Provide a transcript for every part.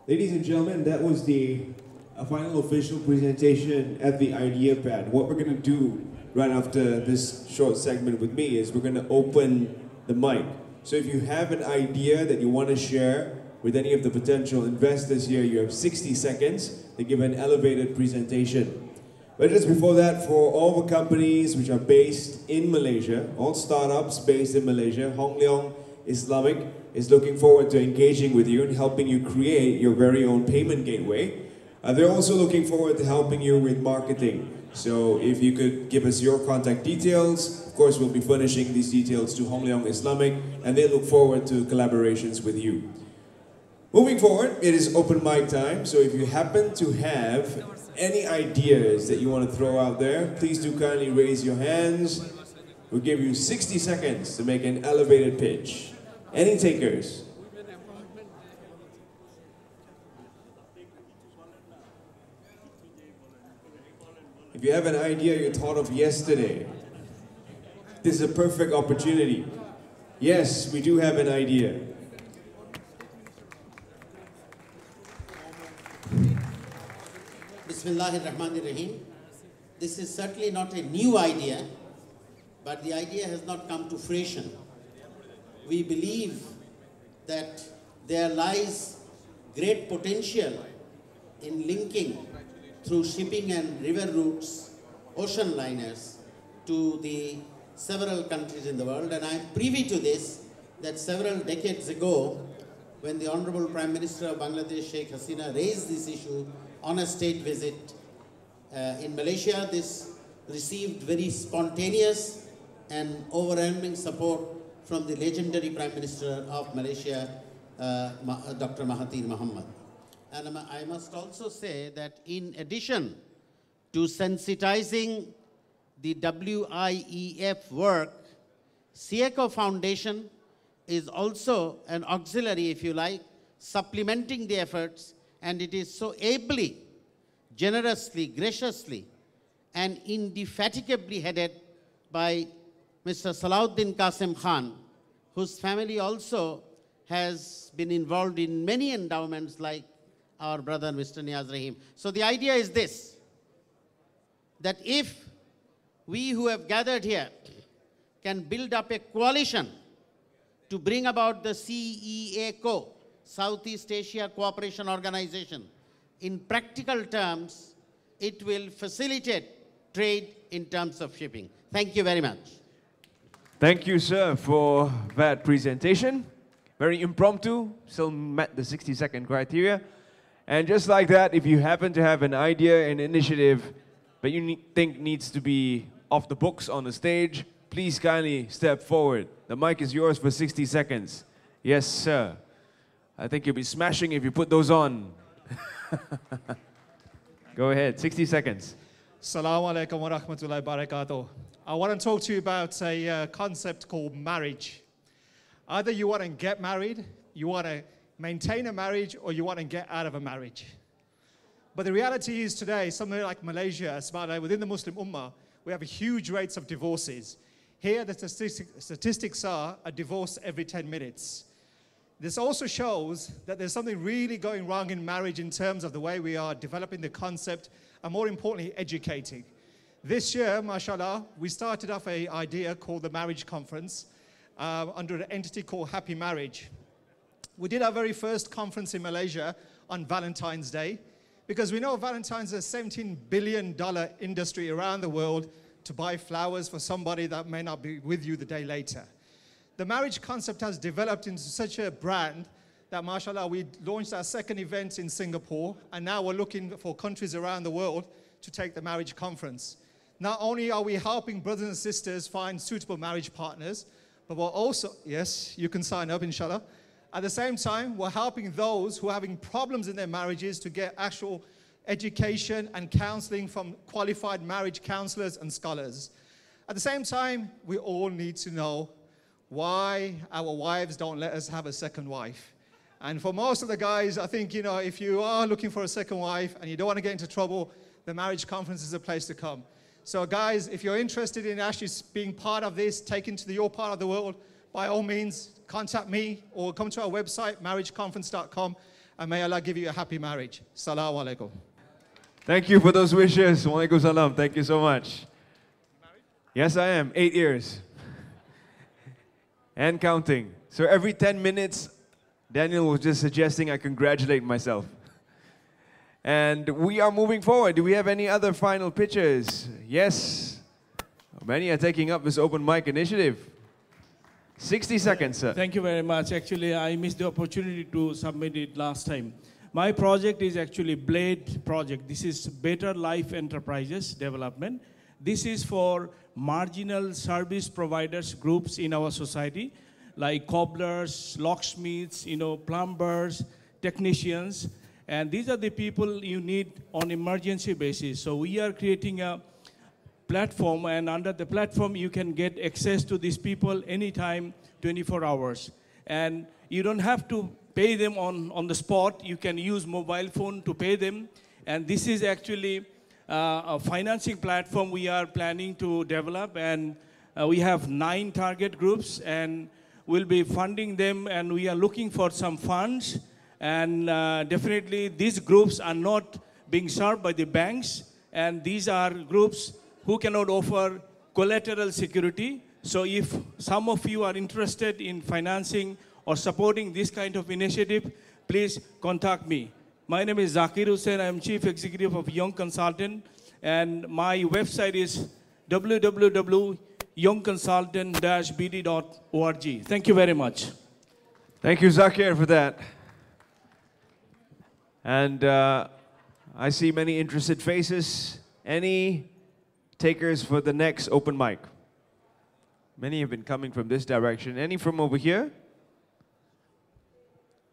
Ladies and gentlemen, that was the final official presentation at the Ideapad. What we're going to do right after this short segment with me is we're going to open the mic. So if you have an idea that you want to share with any of the potential investors here, you have 60 seconds to give an elevated presentation. But just before that, for all the companies which are based in Malaysia, all startups based in Malaysia, Hong Leong Islamic is looking forward to engaging with you and helping you create your very own payment gateway. They're also looking forward to helping you with marketing. So if you could give us your contact details, of course we'll be furnishing these details to Hong Leong Islamic, and they look forward to collaborations with you. Moving forward, it is open mic time, so if you happen to have any ideas that you want to throw out there, please do kindly raise your hands. We'll give you 60 seconds to make an elevated pitch. Any takers? If you have an idea you thought of yesterday, this is a perfect opportunity. Yes, we do have an idea. Bismillahirrahmanirrahim. This is certainly not a new idea, but the idea has not come to fruition. We believe that there lies great potential in linking through shipping and river routes, ocean liners, to the several countries in the world. And I am privy to this, that several decades ago, when the Honorable Prime Minister of Bangladesh, Sheikh Hasina, raised this issue on a state visit in Malaysia, this received very spontaneous and overwhelming support from the legendary Prime Minister of Malaysia, Dr. Mahathir Mohamad. And I must also say that in addition to sensitizing the WIEF work, SIECO Foundation is also an auxiliary, if you like, supplementing the efforts, and it is so ably, generously, graciously, and indefatigably headed by Mr. Salahuddin Qasim Khan, whose family also has been involved in many endowments like our brother Mr. Niaz Rahim. So the idea is this, that if we who have gathered here can build up a coalition to bring about the CEACO, Southeast Asia Cooperation Organization, in practical terms, it will facilitate trade in terms of shipping. Thank you very much. Thank you, sir, for that presentation. Very impromptu, still met the 60-second criteria. And just like that, if you happen to have an idea, an initiative that you think needs to be off the books on the stage, please kindly step forward. The mic is yours for 60 seconds. Yes, sir. I think you'll be smashing if you put those on. Go ahead, 60 seconds. Assalamu alaikum wa rahmatullahi wa barakatuh. I want to talk to you about a concept called marriage. Either you want to get married, you want to maintain a marriage, or you want to get out of a marriage. But the reality is today, somewhere like Malaysia, within the Muslim Ummah, we have huge rates of divorces. Here, the statistics are a divorce every 10 minutes. This also shows that there's something really going wrong in marriage in terms of the way we are developing the concept and, more importantly, educating. This year, mashallah, we started off an idea called the Marriage Conference under an entity called Happy Marriage. We did our very first conference in Malaysia on Valentine's Day, because we know Valentine's is a $17 billion industry around the world to buy flowers for somebody that may not be with you the day later. The marriage concept has developed into such a brand that, mashallah, we launched our second event in Singapore, and now we're looking for countries around the world to take the marriage conference. Not only are we helping brothers and sisters find suitable marriage partners, but we're also, yes, you can sign up, inshallah. At the same time, we're helping those who are having problems in their marriages to get actual education and counseling from qualified marriage counselors and scholars. At the same time, we all need to know why our wives don't let us have a second wife. And for most of the guys, I think, if you are looking for a second wife and you don't want to get into trouble, the marriage conference is a place to come. So guys, if you're interested in actually being part of this, taken to your part of the world, by all means, contact me or come to our website, marriageconference.com, and may Allah give you a happy marriage. Assalamu alaikum. Thank you for those wishes. Wa alaikum salam. Thank you so much. Yes, I am. 8 years. And counting. So every 10 minutes, Daniel was just suggesting I congratulate myself. And we are moving forward. Do we have any other final pitches? Yes. Many are taking up this open mic initiative. 60 seconds, sir. Thank you very much. Actually, I missed the opportunity to submit it last time. My project is actually BLADE project. This is Better Life Enterprises Development. This is for marginal service providers groups in our society, like cobblers, locksmiths, plumbers, technicians. And these are the people you need on emergency basis. So we are creating a platform, and under the platform you can get access to these people anytime, 24 hours. And you don't have to pay them on the spot. You can use mobile phone to pay them. And this is actually a financing platform we are planning to develop, and we have 9 target groups, and we'll be funding them, and we are looking for some funds. And definitely these groups are not being served by the banks, and these are groups who cannot offer collateral security. So if some of you are interested in financing or supporting this kind of initiative, please contact me. My name is Zakir Hussain. I am Chief Executive of Young Consultant, and my website is www.youngconsultant-bd.org. Thank you very much. Thank you, Zakir, for that. And I see many interested faces. Any takers for the next open mic? Many have been coming from this direction. Any from over here?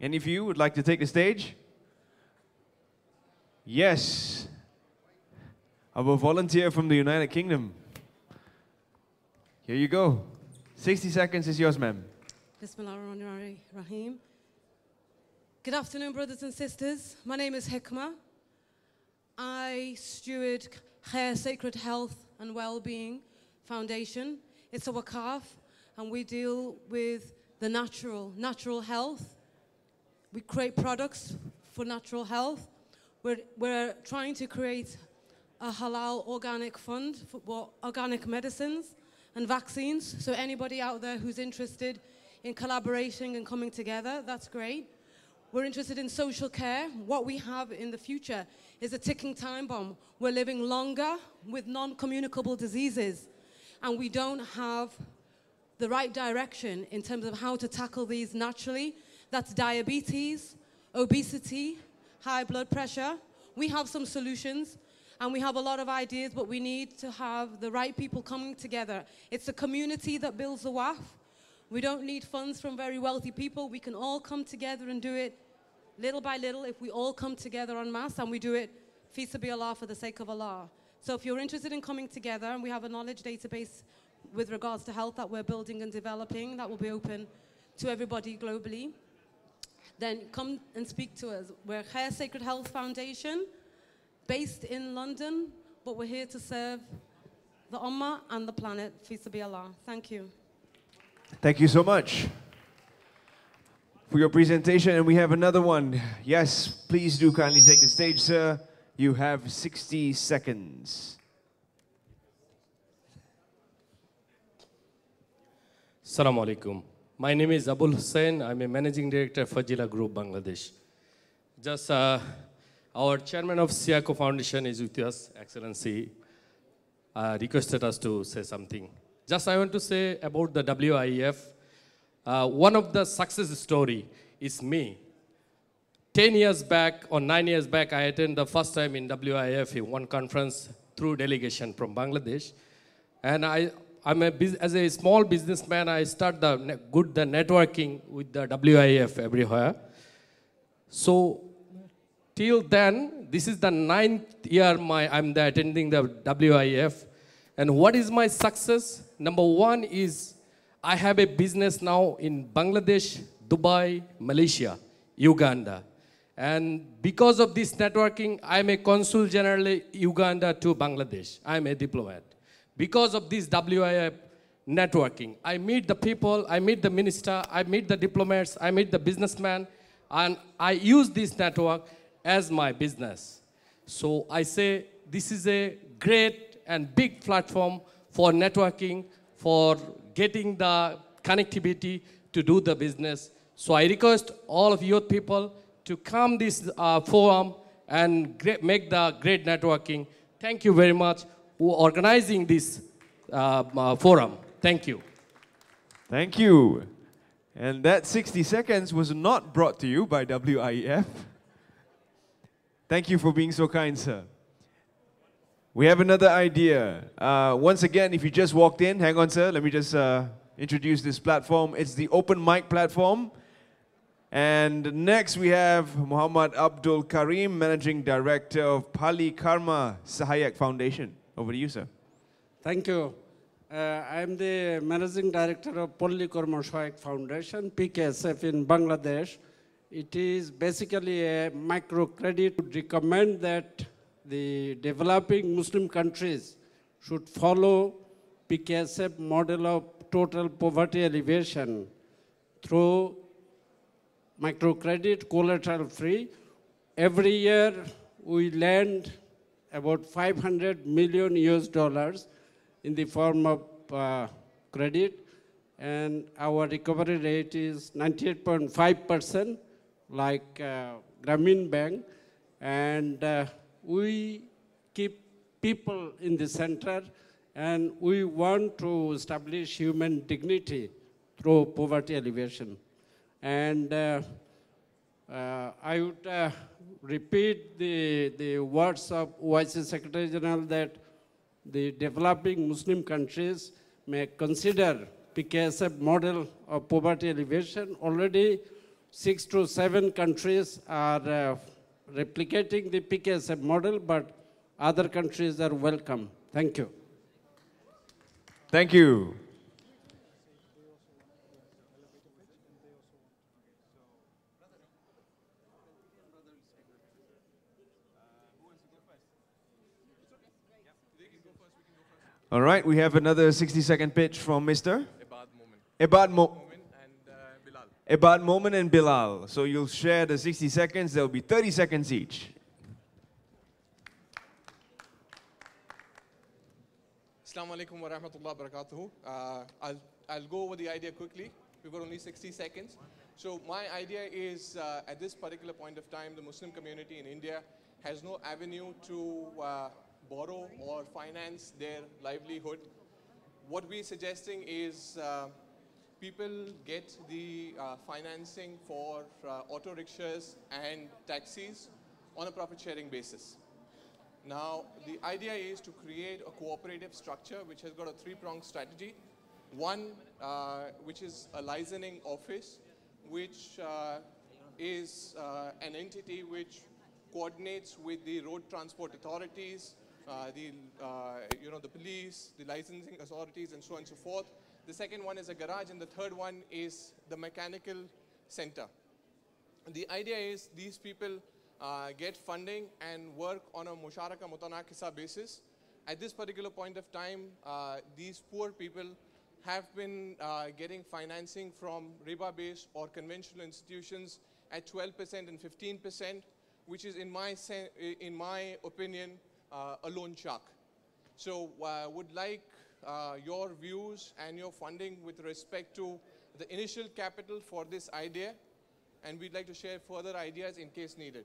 Any of you would like to take the stage? Yes. Of a volunteer from the United Kingdom. Here you go. 60 seconds is yours, ma'am. Bismillahirrahmanirrahim. Good afternoon, brothers and sisters. My name is Hikmah. I steward Khair Sacred Health and Wellbeing Foundation. It's a wakaf, and we deal with the natural health. We create products for natural health. We're trying to create a halal organic fund for organic medicines and vaccines. So anybody out there who's interested in collaborating and coming together, that's great. We're interested in social care. What we have in the future is a ticking time bomb. We're living longer with non-communicable diseases, and we don't have the right direction in terms of how to tackle these naturally. That's diabetes, obesity, high blood pressure. We have some solutions, and we have a lot of ideas, but we need to have the right people coming together. It's the community that builds the WIEF. We don't need funds from very wealthy people. We can all come together and do it little by little if we all come together en masse, and we do it fi sabilillah, for the sake of Allah. So if you're interested in coming together, and we have a knowledge database with regards to health that we're building and developing that will be open to everybody globally, then come and speak to us. We're Khair Sacred Health Foundation, based in London, but we're here to serve the Ummah and the planet, fi sabilillah. Thank you. Thank you so much for your presentation. And we have another one. Yes, please do kindly take the stage, sir. You have 60 seconds. Assalamu alaikum. My name is Abul Hussain. I'm a managing director of Fajila Group, Bangladesh. Just our chairman of Siako Foundation is with us, Excellency, requested us to say something. Just I want to say about the WIEF. One of the success story is me. 10 years back or 9 years back, I attended the first time in WIEF one conference through delegation from Bangladesh. And as a small businessman, I start the networking with the WIEF everywhere. So till then, this is the 9th year I'm attending the WIEF. And what is my success? Number one is I have a business now in Bangladesh, Dubai, Malaysia, Uganda. And because of this networking, I'm a consul general Uganda to Bangladesh. I'm a diplomat. Because of this WIF networking, I meet the people, I meet the minister, I meet the diplomats, I meet the businessman. And I use this network as my business. So I say this is a great and big platform for networking, for getting the connectivity to do the business. So I request all of youth people to come this forum and make the great networking. Thank you very much for organizing this forum. Thank you. Thank you. And that 60 seconds was not brought to you by WIEF. Thank you for being so kind, sir. We have another idea. Once again, if you just walked in, hang on, sir. Let me just introduce this platform. It's the open mic platform. And next we have Muhammad Abdul Karim, Managing Director of Pali Karma Sahayak Foundation. Over to you, sir. Thank you. I am the Managing Director of Pali Karma Sahayak Foundation, PKSF in Bangladesh. It is basically a microcredit to recommend that the developing Muslim countries should follow PKSF model of total poverty alleviation through microcredit, collateral free. Every year we lend about 500 million US dollars in the form of credit, and our recovery rate is 98.5%, like Grameen Bank, and we keep people in the center, and we want to establish human dignity through poverty alleviation. And I would repeat the words of OIC Secretary General that the developing Muslim countries may consider PKSF model of poverty alleviation. Already 6 to 7 countries are replicating the PKSF model, but other countries are welcome. Thank you. Thank you. All right, we have another 60-second pitch from Mr. Ibad Momin and Bilal. So you'll share the 60 seconds. There'll be 30 seconds each. Assalamu alaikum wa rahmatullahi wa barakatuhu. I'll go over the idea quickly. We've got only 60 seconds. So my idea is, at this particular point of time, the Muslim community in India has no avenue to borrow or finance their livelihood. What we're suggesting is people get the financing for auto rickshaws and taxis on a profit sharing basis. Now, the idea is to create a cooperative structure which has got a three-pronged strategy. One, which is a licensing office, which is an entity which coordinates with the road transport authorities, the police, the licensing authorities, and so on and so forth. The second one is a garage, and the third one is the mechanical center. The idea is these people get funding and work on a musharaka mutanakisa basis. At this particular point of time, these poor people have been getting financing from riba-based or conventional institutions at 12% and 15%, which is, in my opinion, a loan shark. So would like your views and your funding with respect to the initial capital for this idea, and we'd like to share further ideas in case needed.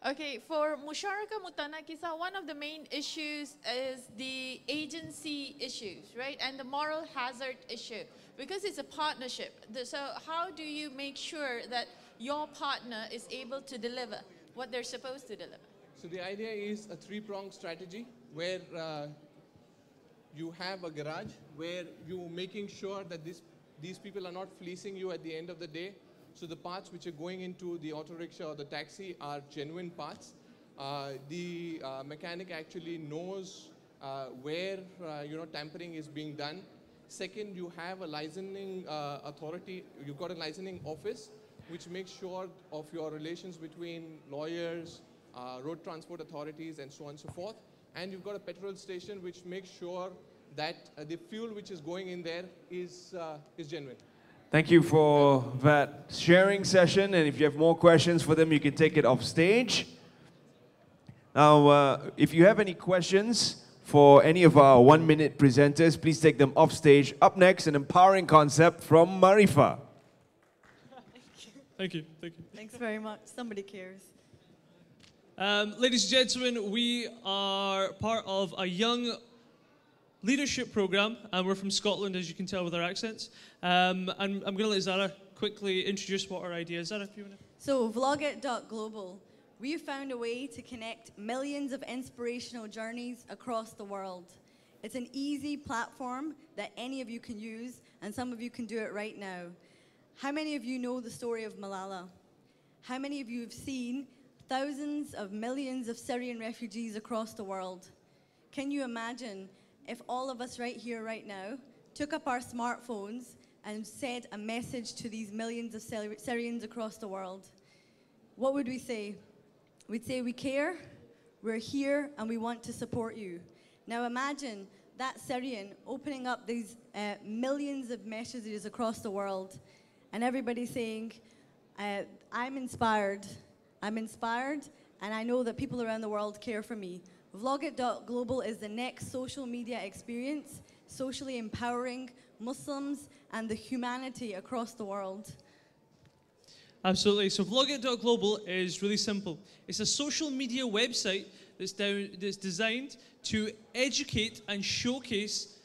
Okay, for Musharaka Mutanakisa, one of the main issues is the agency issues, right? And the moral hazard issue, because it's a partnership. So how do you make sure that your partner is able to deliver what they're supposed to deliver? So the idea is a three-pronged strategy where you have a garage where you're making sure that these people are not fleecing you at the end of the day. So the parts which are going into the auto rickshaw or the taxi are genuine parts. The mechanic actually knows where tampering is being done. Second, you have a licensing authority. You've got a licensing office which makes sure of your relations between lawyers, road transport authorities, and so on and so forth. And you've got a petrol station which makes sure that the fuel which is going in there is genuine. Thank you for that sharing session. And if you have more questions for them, you can take it off stage. Now, if you have any questions for any of our 1-minute presenters, please take them off stage. Up next, an empowering concept from Marifa. Thank you. Thank you. Thanks very much. Somebody cares. Ladies and gentlemen, we are part of a young leadership program, and we're from Scotland, as you can tell with our accents. And I'm going to let Zara quickly introduce what our idea is. Zara, if you want to. So, vlogit.global, we have found a way to connect millions of inspirational journeys across the world. It's an easy platform that any of you can use, and some of you can do it right now. How many of you know the story of Malala? How many of you have seen thousands of millions of Syrian refugees across the world? Can you imagine if all of us right here, right now, took up our smartphones and sent a message to these millions of Syrians across the world? What would we say? We'd say, we care, we're here, and we want to support you. Now imagine that Syrian opening up these millions of messages across the world, and everybody saying, I'm inspired, and I know that people around the world care for me. Vlogit.global is the next social media experience, socially empowering Muslims and the humanity across the world. Absolutely. So Vlogit.global is really simple. It's a social media website that's designed to educate and showcase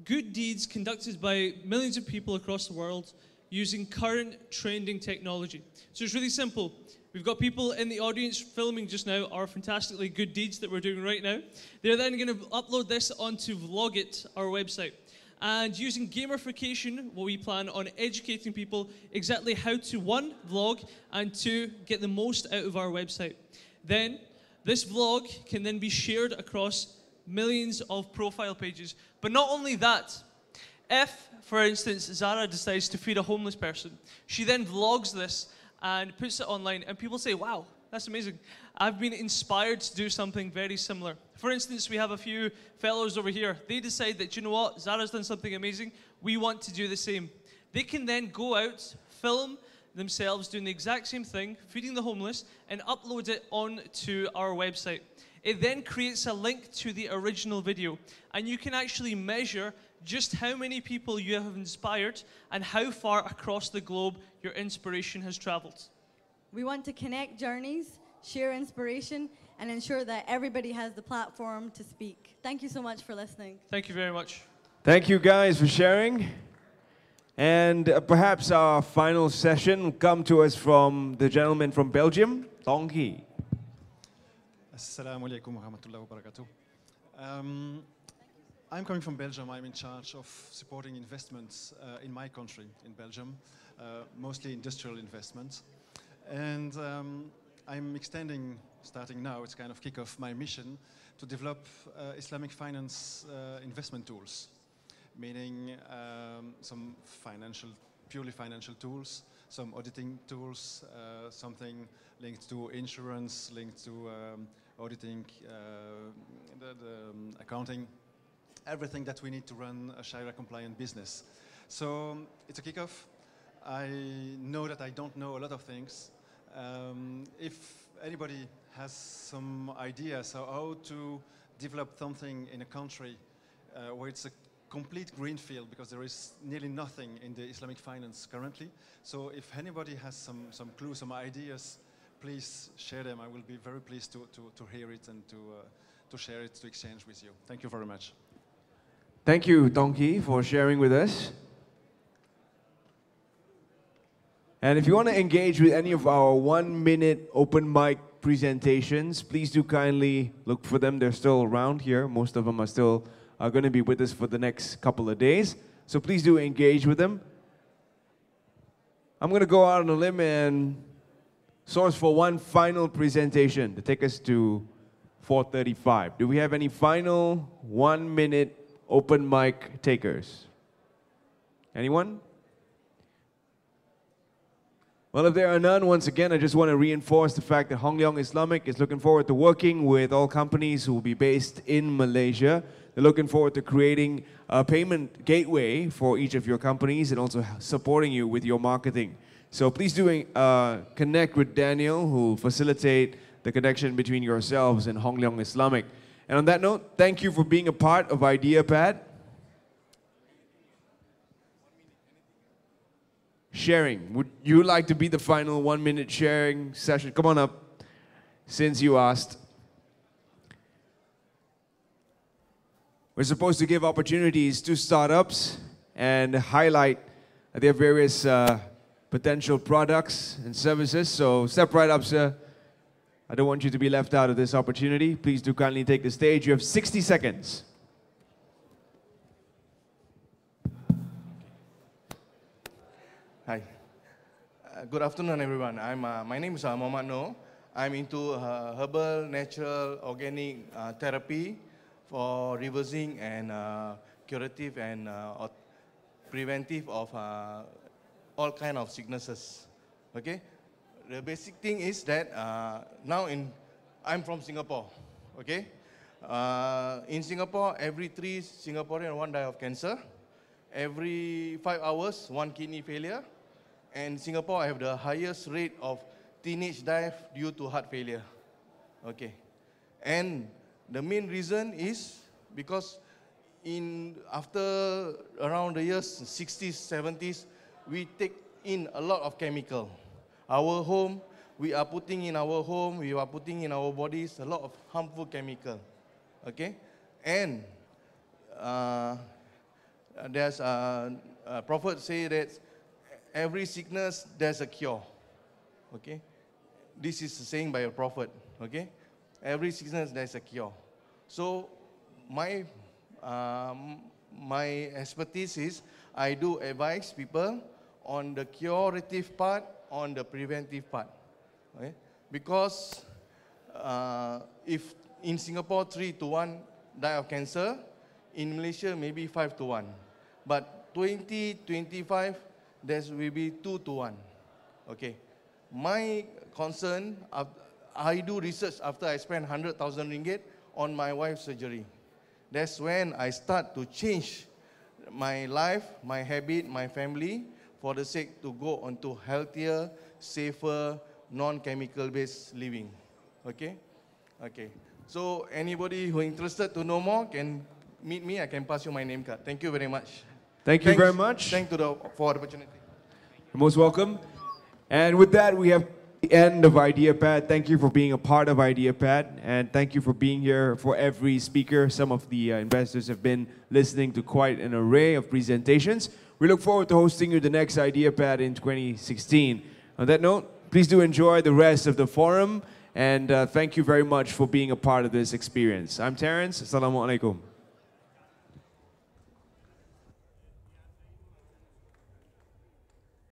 good deeds conducted by millions of people across the world using current trending technology. So it's really simple. We've got people in the audience filming just now our fantastically good deeds that we're doing right now. They're then going to upload this onto Vlogit, our website. And using gamification, we plan on educating people exactly how to, 1, vlog, and 2, get the most out of our website. Then, this vlog can then be shared across millions of profile pages. But not only that, if, for instance, Zara decides to feed a homeless person, she then vlogs this and puts it online, and people say, wow, that's amazing. I've been inspired to do something very similar. For instance, we have a few fellows over here. They decide that, you know what, Zara's done something amazing. We want to do the same. They can then go out, film themselves doing the exact same thing, feeding the homeless, and upload it onto our website. It then creates a link to the original video, and you can actually measure just how many people you have inspired and how far across the globe your inspiration has traveled. We want to connect journeys, share inspiration, and ensure that everybody has the platform to speak. Thank you so much for listening. Thank you very much. Thank you guys for sharing. And perhaps our final session will come to us from the gentleman from Belgium, Tong Hee. Assalamu alaikum wa rahmatullahi wa barakatuh. I'm coming from Belgium. I'm in charge of supporting investments in my country, in Belgium, mostly industrial investments. And I'm extending, starting now, it's kind of kick off my mission to develop Islamic finance investment tools, meaning some purely financial tools, some auditing tools, something linked to insurance, linked to auditing, the accounting, everything that we need to run a Sharia-compliant business. So it's a kickoff. I know that I don't know a lot of things. If anybody has some ideas how to develop something in a country where it's a complete greenfield, because there is nearly nothing in the Islamic finance currently. So if anybody has some clues, some ideas, please share them. I will be very pleased to hear it and to share it, to exchange with you. Thank you very much. Thank you, Tong Hee, for sharing with us. And if you want to engage with any of our 1-minute open mic presentations, please do kindly look for them. They're still around here. Most of them are still going to be with us for the next couple of days. So please do engage with them. I'm going to go out on a limb and source for one final presentation to take us to 4:35. Do we have any final 1-minute open mic takers? Anyone? Well, if there are none, once again, I just want to reinforce the fact that Hong Leong Islamic is looking forward to working with all companies who will be based in Malaysia. They're looking forward to creating a payment gateway for each of your companies and also supporting you with your marketing. So please do connect with Daniel, who will facilitate the connection between yourselves and Hong Leong Islamic. And on that note, thank you for being a part of Ideapad. Sharing. Would you like to be the final 1 minute sharing session? Come on up, since you asked. We're supposed to give opportunities to startups and highlight their various potential products and services. So step right up, sir. I don't want you to be left out of this opportunity. Please do kindly take the stage. You have 60 seconds. Hi. Good afternoon, everyone. My name is Muhammad Noor. I'm into herbal, natural, organic therapy for reversing and curative and preventive of all kind of sicknesses. Okay. The basic thing is that I'm from Singapore. Okay. In Singapore, every 3 Singaporeans, 1 die of cancer. Every 5 hours, 1 kidney failure. And Singapore have the highest rate of teenage death due to heart failure. Okay. And the main reason is because after around the years 60s, 70s, we take in a lot of chemical. Our home, we are putting in our home, we are putting in our bodies a lot of harmful chemical. Okay. And there's a prophet say that every sickness, there's a cure. Okay? This is saying by a prophet. Okay? Every sickness, there's a cure. So, my expertise is, I do advise people on the curative part, on the preventive part. Okay? Because if in Singapore 3 to 1 die of cancer, in Malaysia maybe 5 to 1. But 2025, there will be 2 to 1. Okay. My concern, I do research after I spend 100,000 ringgit on my wife's surgery. That's when I start to change my life, my habit, my family, for the sake to go on to healthier, safer, non-chemical based living. Okay? Okay. So anybody who is interested to know more can meet me. I can pass you my name card. Thank you very much. Thank you very much. Thank you for the opportunity. You're most welcome. And with that, we have the end of Ideapad. Thank you for being a part of Ideapad, and thank you for being here for every speaker. Some of the investors have been listening to quite an array of presentations. We look forward to hosting you the next Ideapad in 2016. On that note, please do enjoy the rest of the forum, and thank you very much for being a part of this experience. I'm Terrence. Assalamu alaikum.